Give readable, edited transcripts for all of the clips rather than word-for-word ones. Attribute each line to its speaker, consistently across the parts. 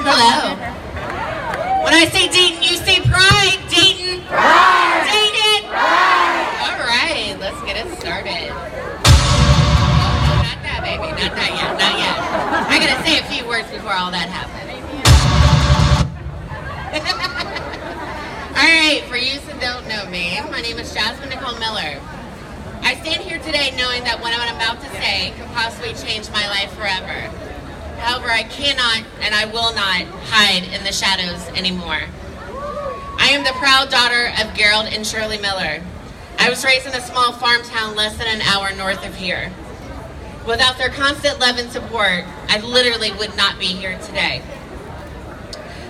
Speaker 1: Hello. When I say Dayton, you say pride. Dayton.
Speaker 2: Pride.
Speaker 1: Dayton.
Speaker 2: Pride.
Speaker 1: All right, let's get it started. Oh, not that, baby. Not that yet. Not yet. I gotta say a few words before all that happens. All right, for you that don't know me, my name is Jasmine Nicole Miller. I stand here today knowing that what I'm about to say could possibly change my life forever. However, I cannot and I will not hide in the shadows anymore. I am the proud daughter of Gerald and Shirley Miller. I was raised in a small farm town less than an hour north of here. Without their constant love and support, I literally would not be here today.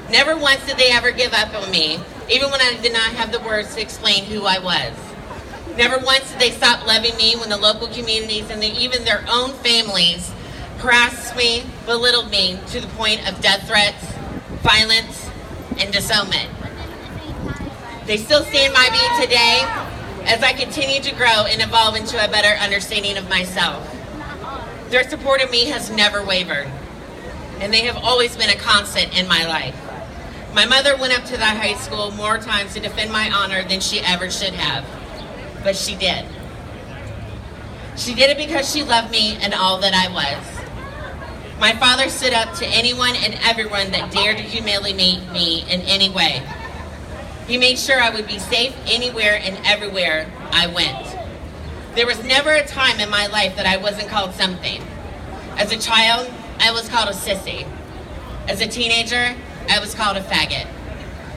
Speaker 1: Never once did they ever give up on me, even when I did not have the words to explain who I was. Never once did they stop loving me when the local communities and even their own families harassed me, belittled me to the point of death threats, violence, and disownment. They still stand by me today as I continue to grow and evolve into a better understanding of myself. Their support of me has never wavered, and they have always been a constant in my life. My mother went up to the high school more times to defend my honor than she ever should have, but she did. She did it because she loved me and all that I was. My father stood up to anyone and everyone that dared to humiliate me in any way. He made sure I would be safe anywhere and everywhere I went. There was never a time in my life that I wasn't called something. As a child, I was called a sissy. As a teenager, I was called a faggot.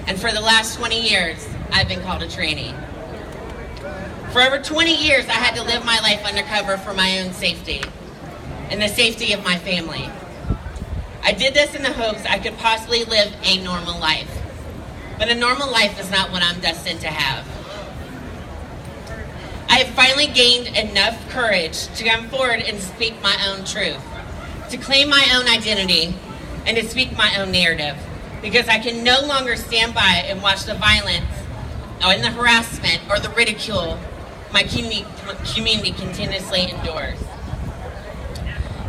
Speaker 1: And for the last 20 years, I've been called a tranny. For over 20 years, I had to live my life undercover for my own safety and the safety of my family. I did this in the hopes I could possibly live a normal life. But a normal life is not what I'm destined to have. I have finally gained enough courage to come forward and speak my own truth, to claim my own identity, and to speak my own narrative, because I can no longer stand by and watch the violence or the harassment or the ridicule my community continuously endures.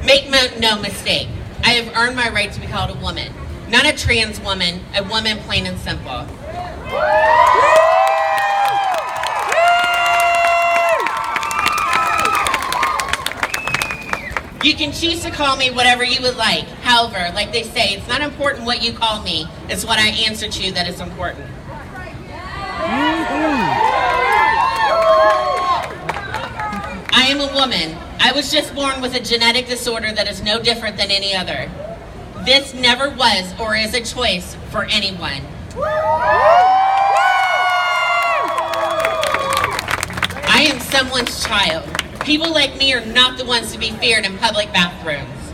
Speaker 1: Make no mistake, I have earned my right to be called a woman, not a trans woman, a woman plain and simple. You can choose to call me whatever you would like. However, like they say, it's not important what you call me, it's what I answer to that is important. I am a woman. I was just born with a genetic disorder that is no different than any other. This never was or is a choice for anyone. I am someone's child. People like me are not the ones to be feared in public bathrooms.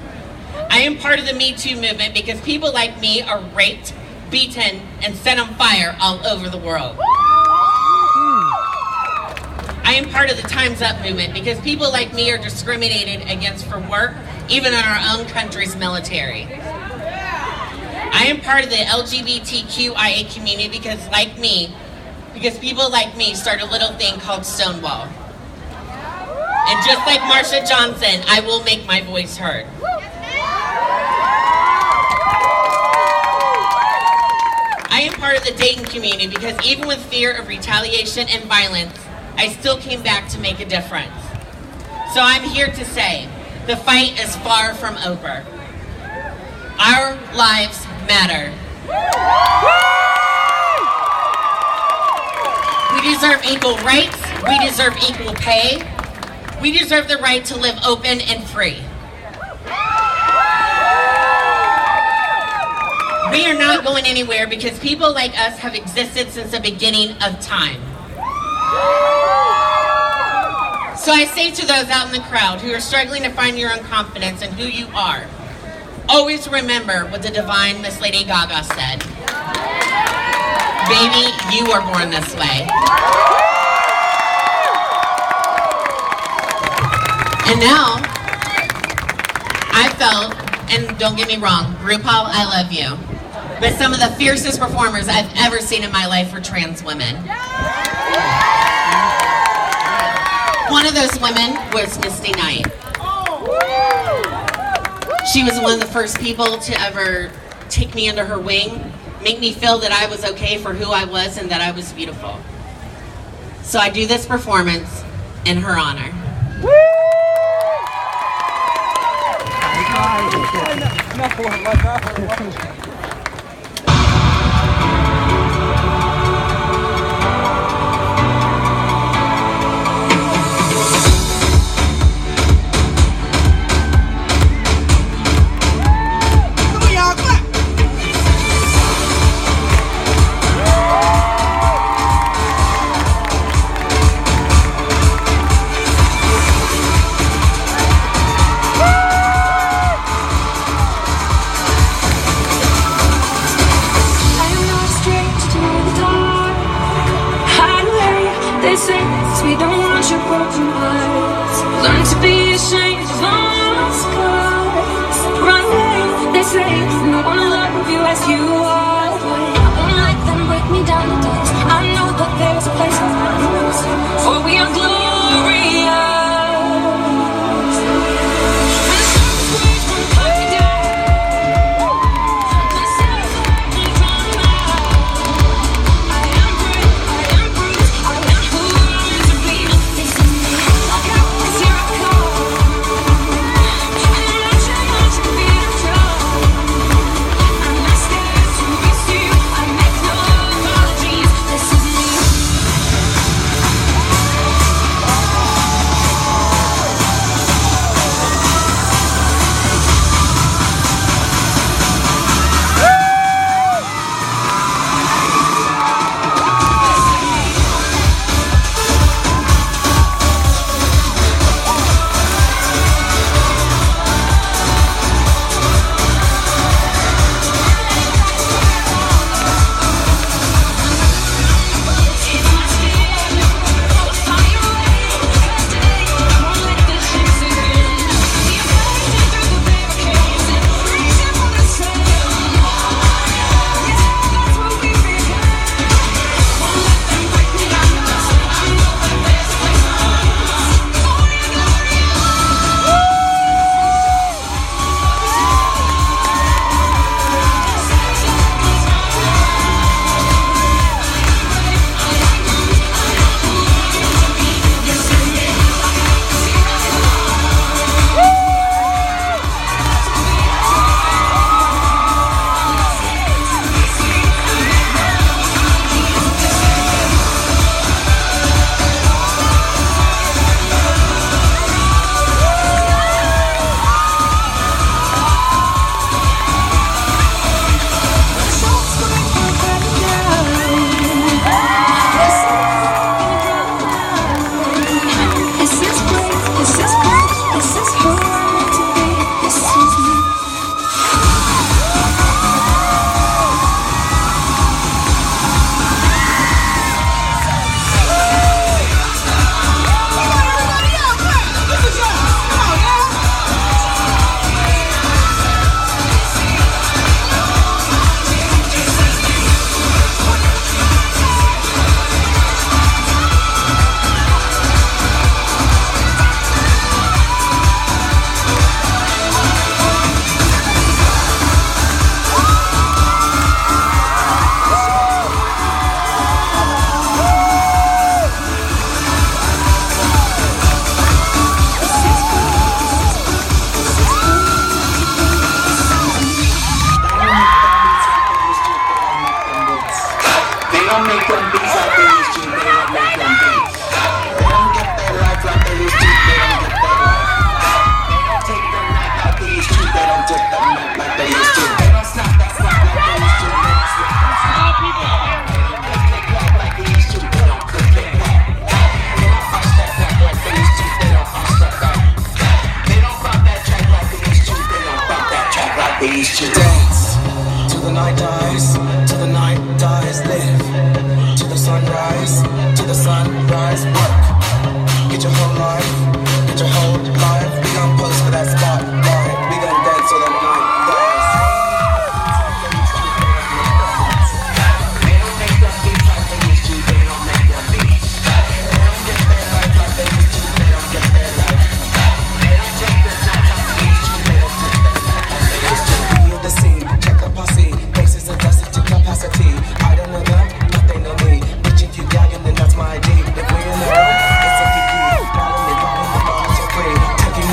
Speaker 1: I am part of the Me Too movement because people like me are raped, beaten, and set on fire all over the world. I am part of the Time's Up movement because people like me are discriminated against for work, even in our own country's military. I am part of the LGBTQIA community because people like me start a little thing called Stonewall. And just like Marsha Johnson, I will make my voice heard. I am part of the Dayton community because even with fear of retaliation and violence, I still came back to make a difference. So I'm here to say, the fight is far from over. Our lives matter. We deserve equal rights. We deserve equal pay. We deserve the right to live open and free. We are not going anywhere because people like us have existed since the beginning of time. So I say to those out in the crowd who are struggling to find your own confidence in who you are, always remember what the divine Miss Lady Gaga said. Baby, you were born this way. And now, I felt, and don't get me wrong, RuPaul, I love you, but some of the fiercest performers I've ever seen in my life were trans women. One of those women was Misty Knight. She was one of the first people to ever take me under her wing, make me feel that I was okay for who I was and that I was beautiful. So I do this performance in her honor.
Speaker 2: We don't want your broken hearts. Learn to be ashamed of all scars. Run away, they say. No one will love you as you are. I won't let them break me down to dust. I know that there's a place for we are glorious.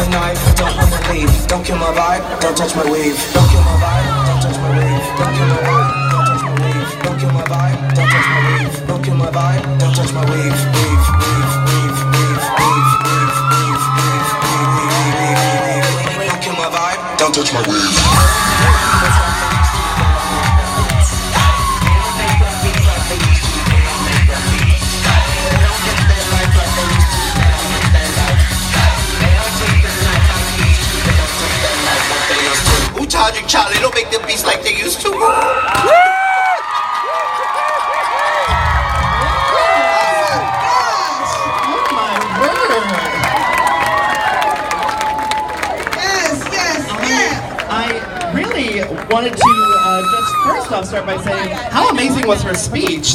Speaker 3: the night, don't wanna leave. Don't kill my vibe, don't touch my weave. Don't kill my vibe, don't touch my weave. Don't kill my vibe, don't touch my weave. Don't kill my vibe, don't touch my weave. Don't kill my vibe, don't touch my weave. Weave, weave, weave, weave, weave, weave, weave, weave, weave, weave. Don't kill my vibe, don't touch my weave.
Speaker 4: Charging Charlie, don't make them beats like they used to.
Speaker 5: I really wanted to just first off start by saying how amazing was her speech.